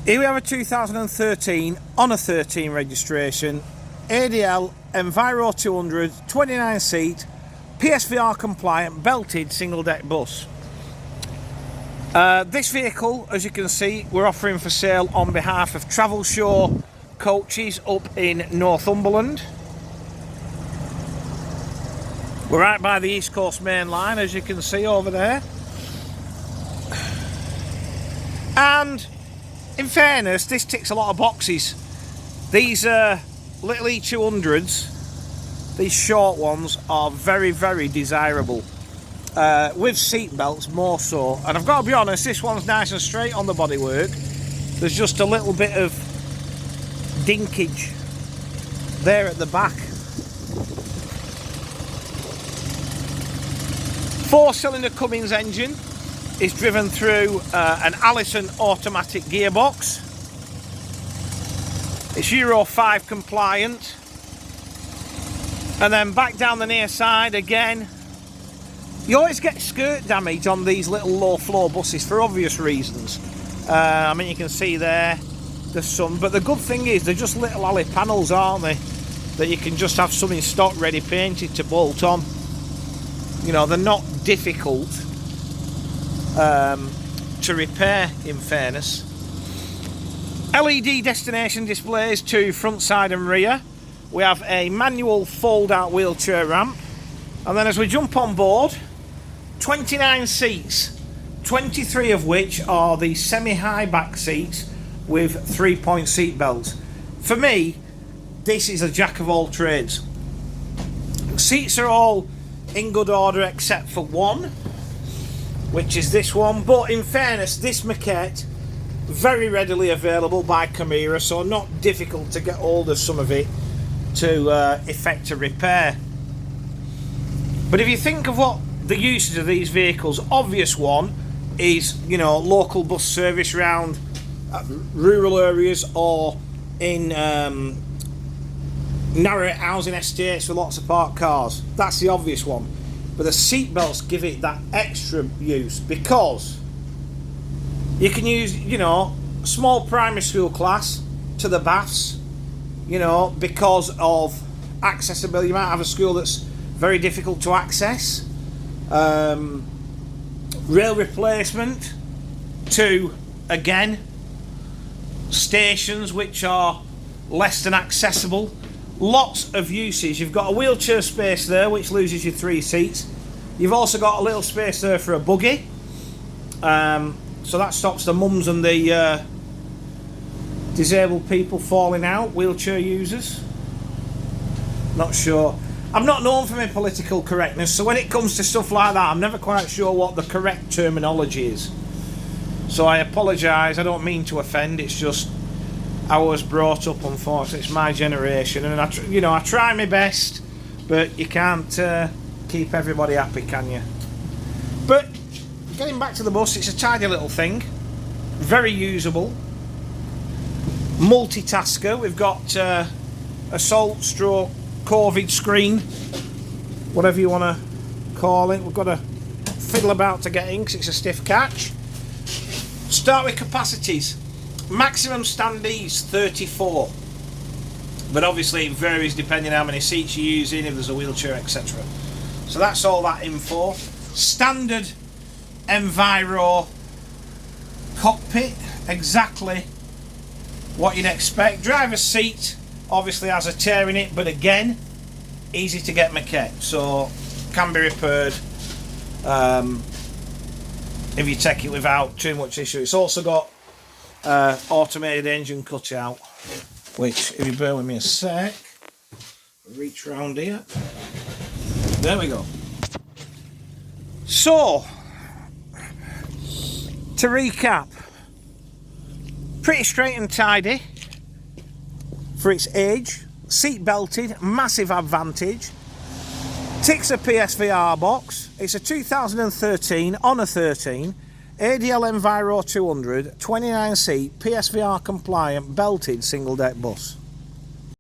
Here we have a 2013 on a 13 registration ADL Enviro 200 29 seat PSVR compliant belted single deck bus. This vehicle, as you can see, we're offering for sale on behalf of Travel Show Coaches up in Northumberland. We're right by the East Coast Main Line, as you can see over there. And in fairness, this ticks a lot of boxes. These little E200s, these short ones, are very, very desirable. With seat belts more so. And I've got to be honest, this one's nice and straight on the bodywork. There's just a little bit of dinkage there at the back. 4-cylinder Cummins engine is driven through an Allison automatic gearbox. It's Euro 5 compliant. And then back down the near side again. You always get skirt damage on these little low floor buses for obvious reasons. I mean, you can see there the sun, but the good thing is they're just little alley panels, aren't they, that you can just have some in stock ready painted to bolt on. You know, they're not difficult to repair, in fairness. LED destination displays to front, side and rear. We have a manual fold out wheelchair ramp, and then as we jump on board, 29 seats, 23 of which are the semi-high back seats with 3-point seat belts. For me, this is a jack of all trades. Seats are all in good order except for one, which is this one, but in fairness, this maquette very readily available by Camira, so not difficult to get hold of some of it to effect a repair. But if you think of what the usage of these vehicles, obvious one is, you know, local bus service around rural areas or in narrow housing estates with lots of parked cars. That's the obvious one. But the seat belts give it that extra use, because you can use, you know, a small primary school class to the baths, you know, because of accessibility. You might have a school that's very difficult to access. Rail replacement to, again, stations which are less than accessible. Lots of uses. You've got a wheelchair space there which loses you 3 seats. You've also got a little space there for a buggy, so that stops the mums and the disabled people falling out, wheelchair users. Not sure. I'm not known for my political correctness, so when it comes to stuff like that, I'm never quite sure what the correct terminology is. So I apologise, I don't mean to offend, it's just I was brought up, unfortunately, it's my generation, and I try my best, but you can't keep everybody happy, can you? But getting back to the bus, it's a tidy little thing, very usable, multitasker. We've got assault stroke COVID screen, whatever you want to call it. We've got to fiddle about to get in because it's a stiff catch. Start with capacities. Maximum standees 34, but obviously it varies depending on how many seats you're using, if there's a wheelchair, etc. So that's all that info. Standard Enviro cockpit, exactly what you'd expect. Driver's seat obviously has a tear in it, but again, easy to get maquette, so can be repaired if you take it without too much issue. It's also got automated engine cutout, which, if you bear with me a sec, reach round here, there we go. So to recap, pretty straight and tidy for its age, seat belted, massive advantage, ticks a PSVR box. It's a 2013 on a 13 ADL Enviro 200 29 seat PSVR compliant belted single deck bus.